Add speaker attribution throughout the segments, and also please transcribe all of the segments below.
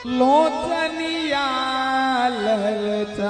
Speaker 1: લોચનિયા લલચાય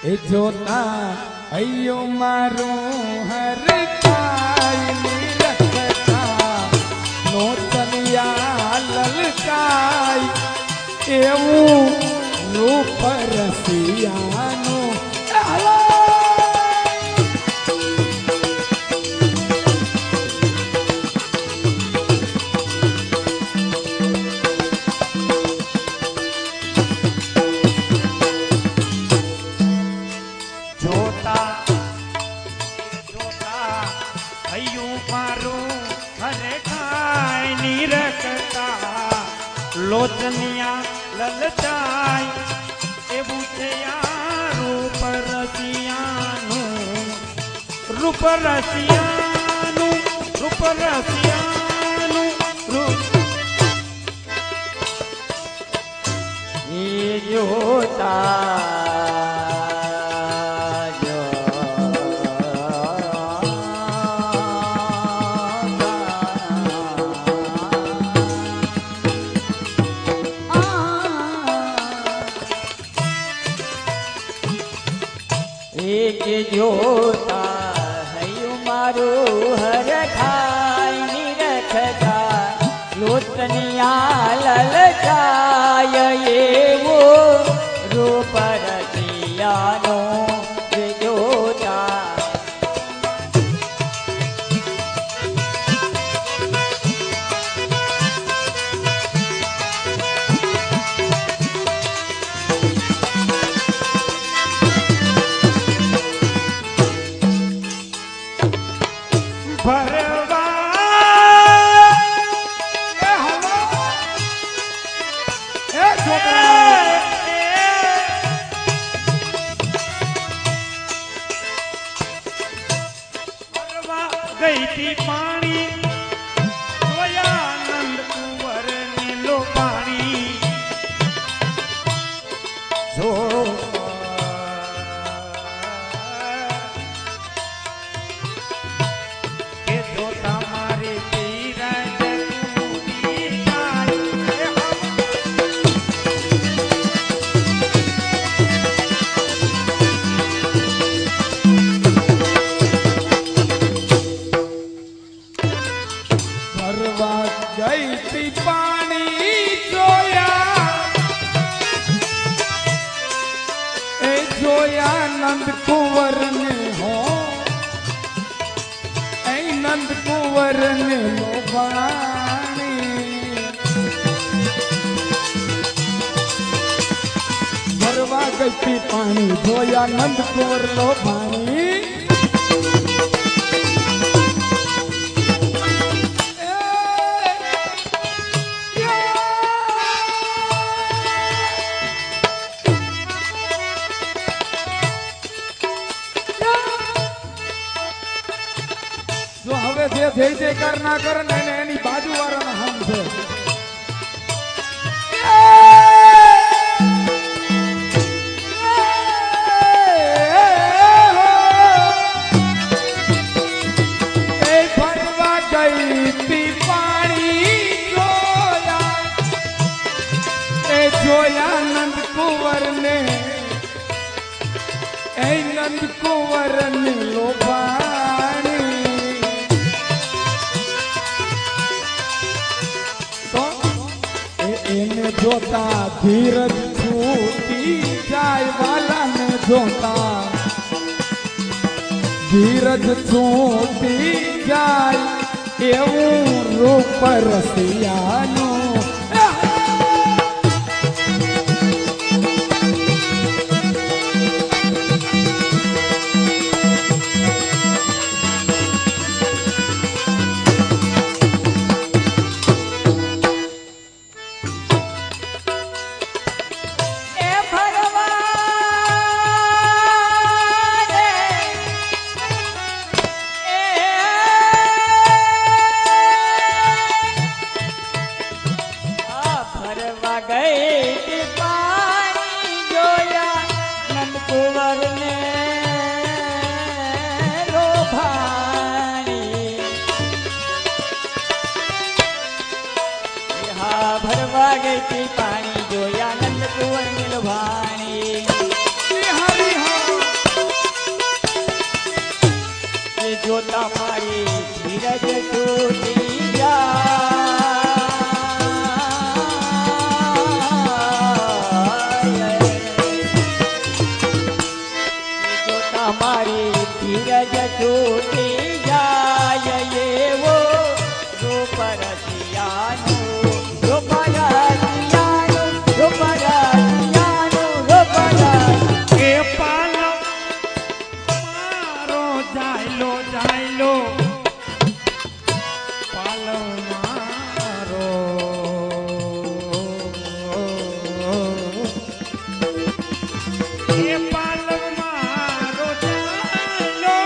Speaker 1: એ જોતા અయ్યો મારું હરખાય નિરખતા લોચનિયા લલચાય એવું રૂપ રસિયાનું
Speaker 2: લોચનિયા લલચાય એવું છે રૂપ રસિયાનું રૂપ રસિયાનું રૂપ રસિયાનું રૂપ એ જોતા
Speaker 3: જોતા હૈયું મારું હરખાય નિરખતા લોચનિયા લલચાય એવો રૂપ રસિયાનો જોતા
Speaker 2: ગઈ પાણી જોયા નંદ કુંવર ને લો પાણી જો કે જો તમારે
Speaker 1: ગઈ પાણી જોયા એ જોયા નંદ કુંવર ને હો એ નંદ કુંવર ને લોભાણી ભરવા ગઈ પાણી જોયા નંદ કુંવર લોભાણી જે જય જયકાર ના કરે ને એની બાજુ વાળાના હમ છે એ ફરવા ગઈ તી પાણી જોયા એ જોયા નંદ કુંવર ને એ નંદ કુંવર ને લોભાણી એને જોતા ધીરજ છૂટી જાય વાલાને જોતા ધીરજ છૂટી જાય એવું રૂપ રસિયાનું
Speaker 3: ગઈ તી પાણી જોયા નંદ કુંવર નીલભાણી
Speaker 1: હરી હા
Speaker 3: એ જોતા મારી ધીરજ તૂટી જાય એ જોતા મારી ધીરજ તૂટી જાય એવો રૂપ રસિયાનું રૂપ રસિયાનું રૂપ રસિયાનું રૂપ રસિયાનું
Speaker 2: એ પાલવ મારો જાયલો જાયલો પાલવ મારો એ પાલવ મારો જાયલો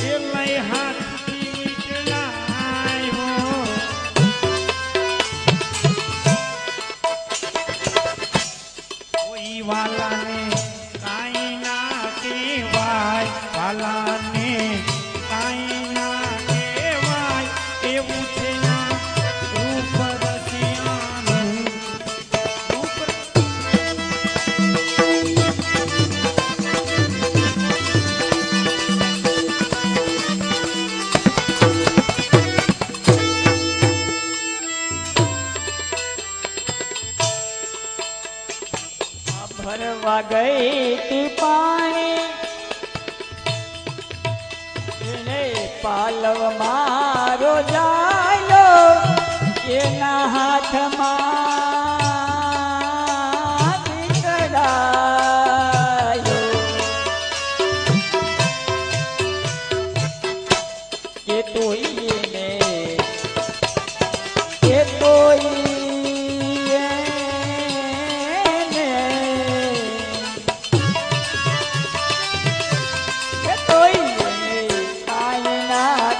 Speaker 2: એ લઈ હાથથી વીટલાયો કોઈ વાલાને કાઈ ના કહેવાય વાલાને કાઈ ના કહેવાય એવું છે ના રૂપ રસિયાનું રૂપ
Speaker 3: ભરવા ગઈ તી પાણી એને પાલવ મારો જાયલો એના હાથમાં દીકડાયો કે તોય એને કે તોય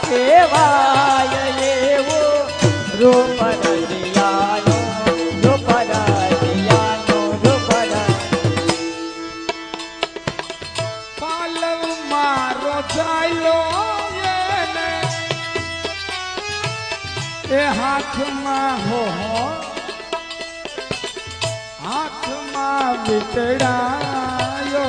Speaker 3: કેવાય એવો રૂપ રસિયાનો રૂપ રસિયાનો રૂપ
Speaker 1: પાલવ મારો ચાલ્યો એને એ હાથમાં હો હાથમાં વિતડાયો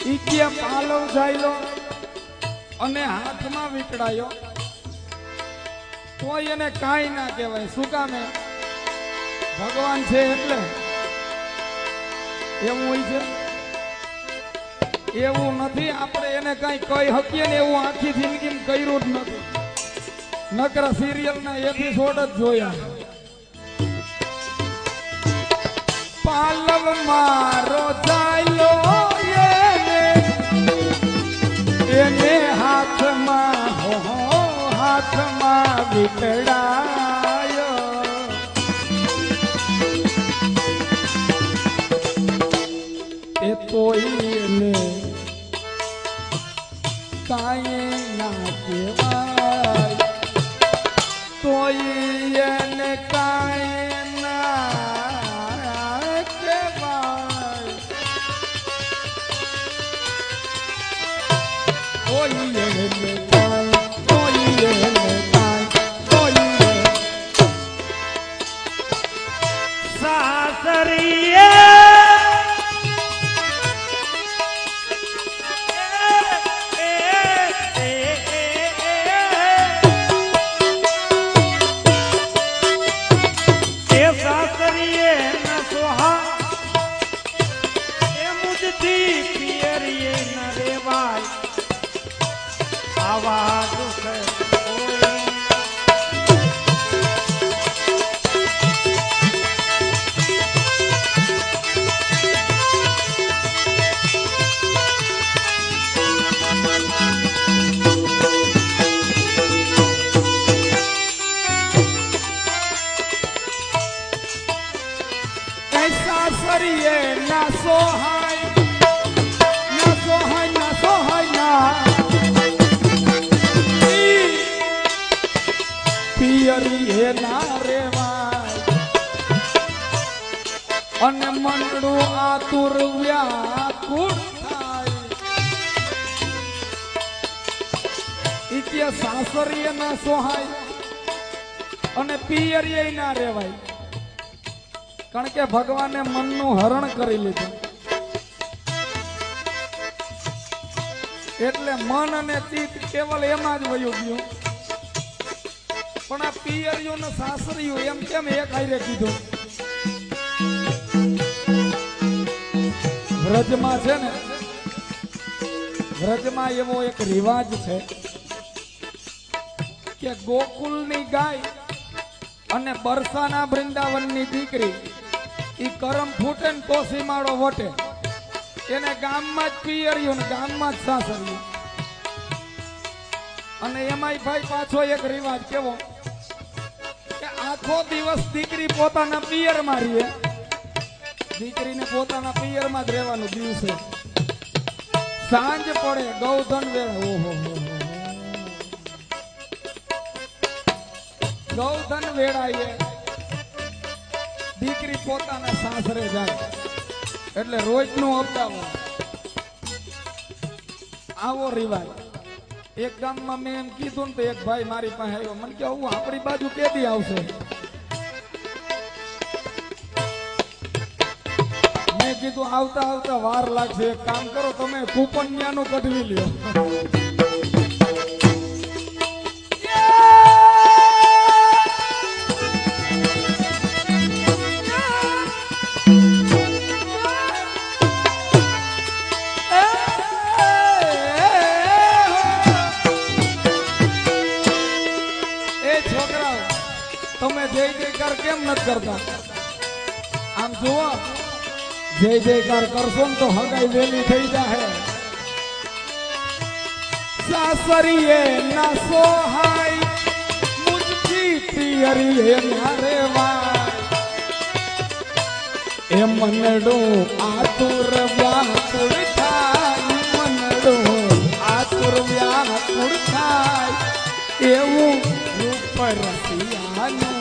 Speaker 1: ઈ કે પાલવ ચાલ્યો અને હાથમાં વિકડાયો તોય એને કાંઈ ના કહેવાય શું કામે ભગવાન છે એટલે એવું હોય છે એવું નથી આપણે એને કઈ કહી શકીએ ને એવું આખી જિંદગી કર્યું જ નથી નકરા સિરિયલ ના એપિસોડ જ જોયા પાલવ મારો ચાલ્યો એને હાથમાં હો હાથમાં વિતડાયો એ તોય એને કાંઈ ના કહેવાય તોય એને કાંઈ ના કહેવાય તોય એને કાંઈ તોય એને કાંઈ તોય
Speaker 2: સાસરીએ આવા દુઃખ
Speaker 1: कैसा सरिये ना सोहाय ना सोहाय ना सोहाय ना પિયરીએ ના રેવાય અને મનડું આતુર વ્યાકુળ થાય કે સાસરીએ ના સોહાય અને પિયરીએ ના રહેવાય, કારણ કે ભગવાને મનનું હરણ કરી લીધું. એટલે મન અને ચિત્ત કેવલ એમાં જ વયું ગયું. પણ આ પિયરિયું ને સાસરિયું એમ કેમ એક હારે કીધું? વ્રજમાં છે ને, વ્રજમાં એવો એક રિવાજ છે કે ગોકુલની ગાય અને બરસાના વૃંદાવનની દીકરી ઈ કરમ ફૂટે ને તો સીમાડો વટે. એને ગામમાં જ પિયરિયું ને ગામમાં જ સાસરિયું. અને એમાંય ભાઈ પાછો એક રિવાજ કેવો કે આખો દિવસ દીકરી પોતાના પિયરમાં રહે, દીકરીને પોતાના પિયરમાં જ રહેવાનું. દિવસે સાંજ પડે ગૌધન વેળા, ઓહો ગૌધન વેળાએ દીકરી પોતાના સાસરે જાય. એટલે રોજનું અપડાવન આવો રિવાજ. એક ગામમાં મેં એમ કીધું ને તો એક ભાઈ મારી પાસે આવ્યો, મને કે હું આપણી બાજુ કેદી આવશે? મેં કીધું આવતા આવતા વાર લાગશે. એક કામ કરો, તમે કૂપન ન્યાનું કઢવી લ્યો. તમે જય જયકાર કેમ નથી કરતા? આમ જુઓ, જય જયકાર કરશો ને તો હગાઈ વેલી થઈ જાહે. સાસરીએ ના સોહાય મુજકી પિયરીએ ના રેવાય. એ મનડું આતુર વ્યાકુળ થાય, મનડું આતુર વ્યાકુળ થાય. એવું રૂપ રસિયાનું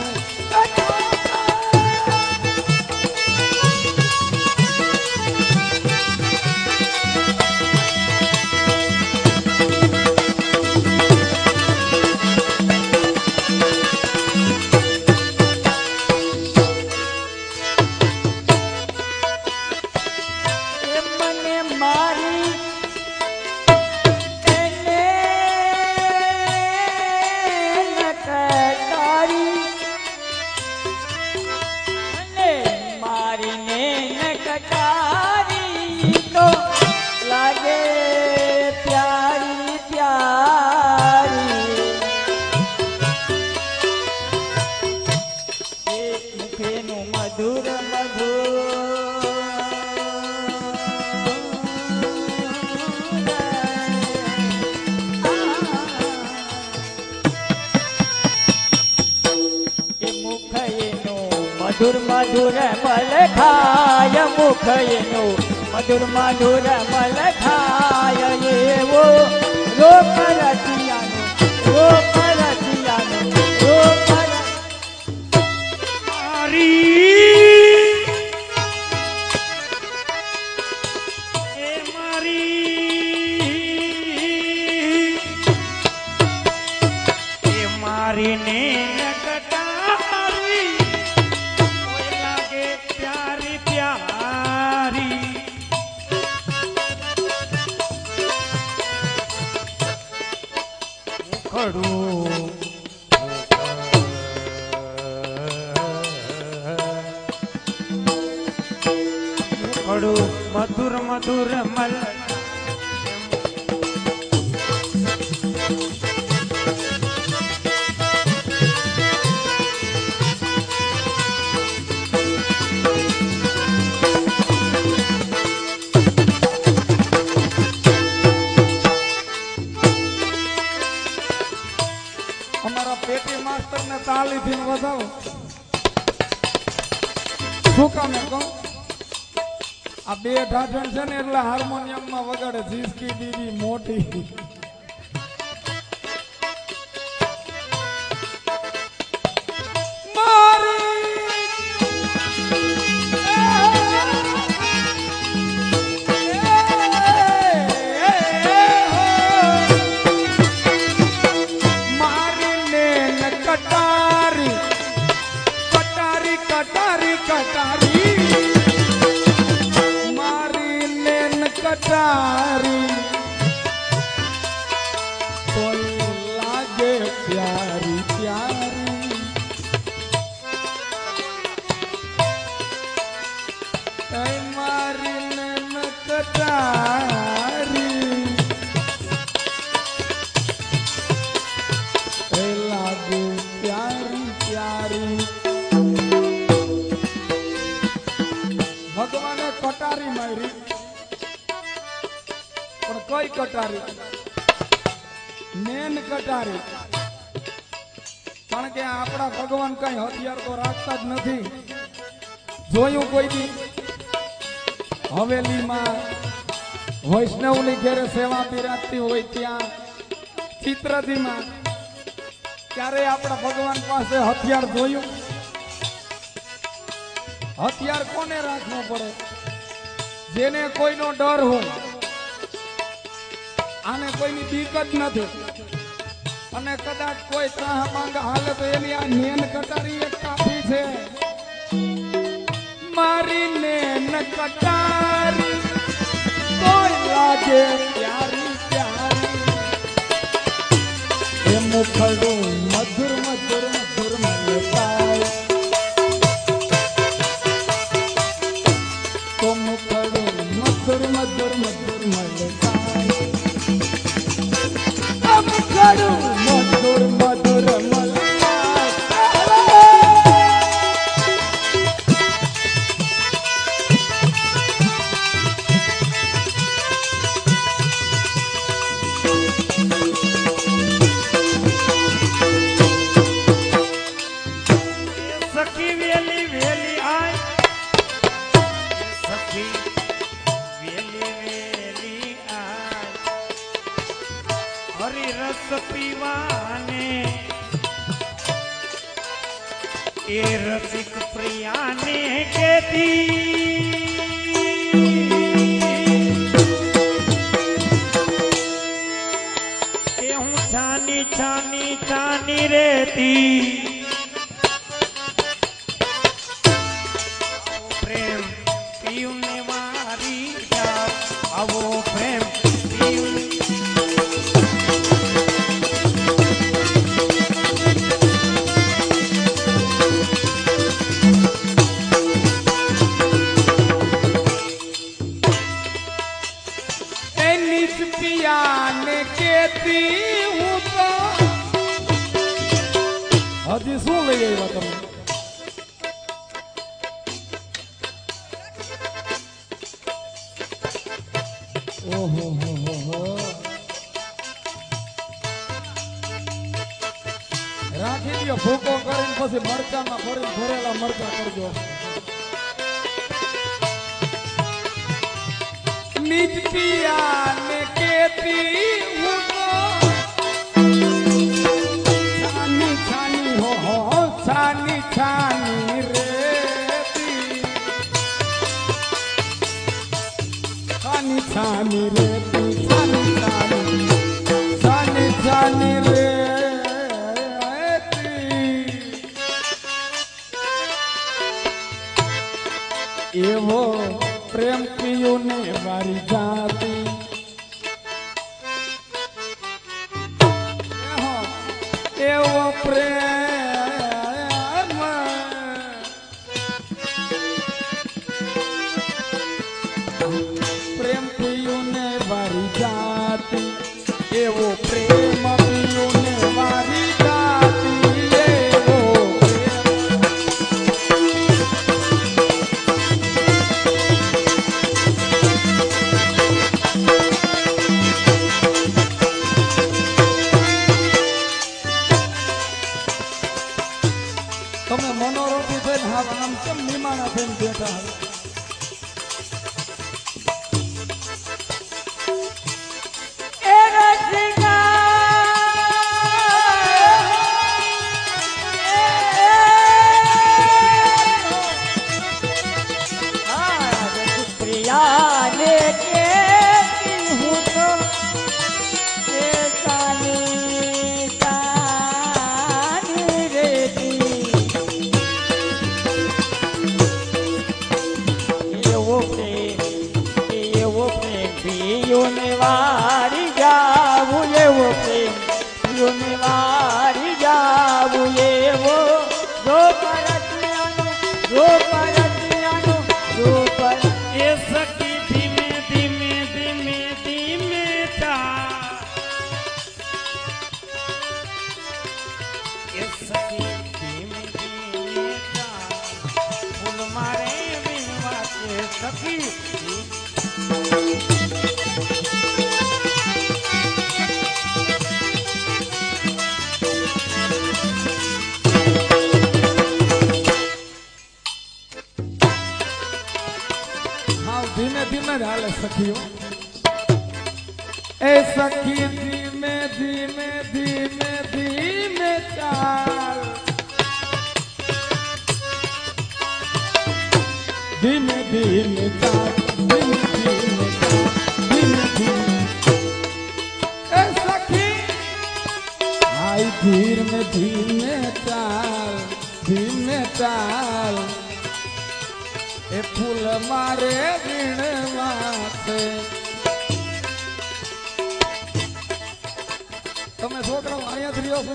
Speaker 3: મધુર મધુર મલખાય, મુખ એનું મધુર મધુર મલખાય. એવો રોપ રસિયાનું, રોપ રસિયાનું, રોપ
Speaker 2: મારી ને નકટારી લાગે પ્યારી પ્યારી. મુખડું મુખડું મધુર મધુર મલ
Speaker 1: પેટી માસ્ટર ને તાલીથી વધાવો. શું કામ કહો? આ બે ઢાઢણ છે ને એટલે હાર્મોનિયમ માં વગાડે. જીસકી દીદી મોટી કટારી એ લાગે પ્યારી પ્યારી ભગવાને કટારી મારી પણ કઈ કટારી મેન કટારી કારણ કે આપણા ભગવાન કઈ હથિયાર તો રાખતા જ નથી જોયું કોઈ દી હવેલીમાં વૈષ્ણવની ઘેરે સેવા પીરાતી હોય ત્યાં ચિત્રજીમાં ત્યારે આપણા ભગવાન પાસે હથિયાર જોયું હથિયાર કોને રાખવું પડે જેને કોઈનો ડર હોય આને કોઈની બીક જ નથી અને કદાચ કોઈ ત્રાહ માંગ હાલે તો એની આ નેન કટારી એક કાફી છે મારી નેન કટારી કોઈ લાગે પ્યારી પ્યારી એ મુખડું મધુર મધુર મધુર મને પાય તો મુખડું મધુર મધુર મધુર મને પાય મુખડું મધુર મધુર
Speaker 2: સખી વેલી વેલી આય સખી વેલી વેલી આય હરી રસ પીવાને એ રસિક પ્રિયાને કેતી કે હું છાની છાની છાની રેતી પ્રેમ પીયુને મારી જાવ આવો પ્રેમ પીયું
Speaker 1: એની જ પિયાને કેતી હું તો હજી શું લઈ આવ્યા તમે ઓહો હો હો હો રાખી દો ભૂકો કરીને પછી મરચામાં ભરીને ભરેલા મરચા કરજો નિજ પિયાને કેતી હું તો છાની છાની હો છાની છાની રેતી છાની છાની રેતી છાની છાની છાની છાની રેતી એવો પ્રેમ પીયુને વારી જાતી એવો પ્રેમ પ્રેમ પીયુને વારી જાતી એવો પ્રેમ પીયુને વારી જાતી એવો પ્રેમ તમે મનોરોગી થઈને હા આમ કેમ નિમાણા થઈને બેઠા હવે
Speaker 3: પ્રિયાને કેતી હું તો એ ચાની ચાની રેતી એવો પ્રેમ પીયોને વારી જાવું એવો પ્રેમ પીયોને વારી જાવું એવો જો પરત્યાનો જો પરત્યાનો જો પર
Speaker 2: એ સખી ધીમે ધીમે
Speaker 1: ધીમે જ હાલે સખીઓ. એ સખી ધીમે ધીમે ધીમે ધીમે ચાલ, ધીમે ધીમે ચાલ, ધીમે ધીમે ચાલ, ધીમે ધીમે. એ સખી આઈ ધીમે ધીમે ચાલ, ધીમે ચાલ. એ ફૂલ મારે વીણવા છે. તમે છોકરાઓ અહીંયા જ રહ્યો છો?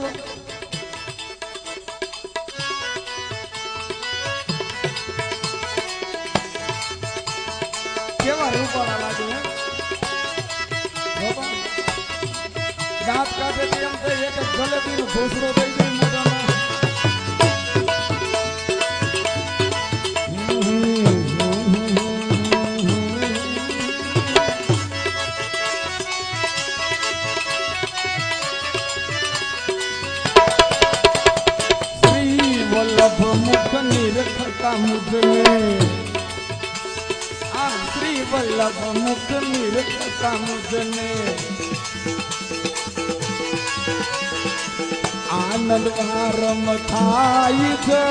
Speaker 1: કેવા રૂપાળા લાગે હે? બાબા, દાંત કાઢે એમ થાય એક જ જલેબીનો ઘોસડો થઈ જાય મોઢામાં. શ્રી વલ્લભ મુખ નિરખતા મુજને, આ શ્રી વલ્લભ મુખ નિરખતા મુજને આનંદ વારમ થાય છે.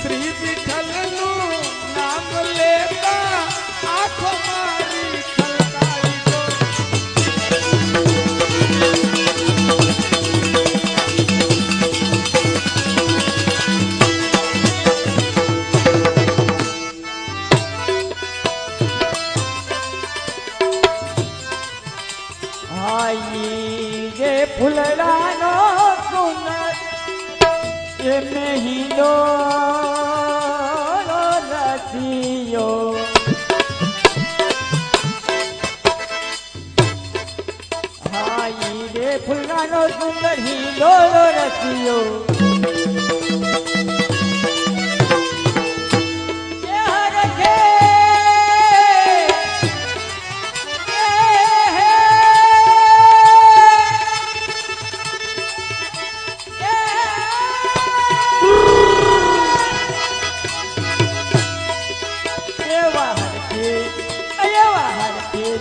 Speaker 1: શ્રી વિઠ્ઠલનું નામ લેતા આંખો મારી ખલકાઈ ગયો.
Speaker 3: આઈ જે ફૂલડાનો સુંદર એ મહિનો રસિયો. આઈ જે ફૂલડાનો સુંદર હિલો રસિયો.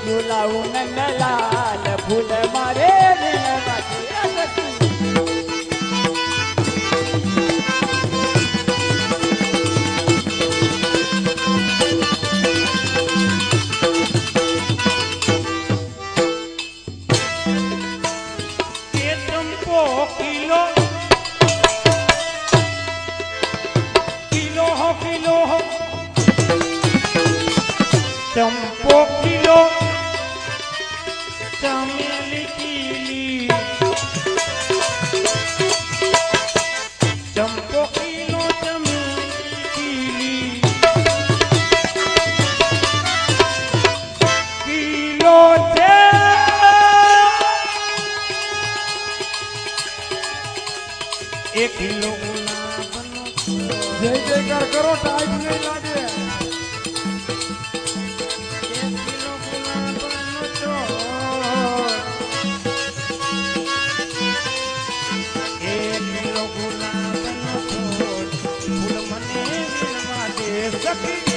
Speaker 3: ઝુલાવું નંદલાલ ફૂલ મારે વીણવા છે.
Speaker 2: એ ચંપો કિલો કિલો હો કિલો હો ચંપો કિલો ચમેલી કીલી ચંપો કિલો ચમેલી કીલી કિલો છે એક કિલો ગુલાબનો
Speaker 1: જય જયકાર કરો, ટાઈમ નહીં લાગે.
Speaker 2: એક કિલો ગુલાબનો છોડ એક કિલો ગુલાબનો છોડ ફૂલ મને વીણવા દે સખી.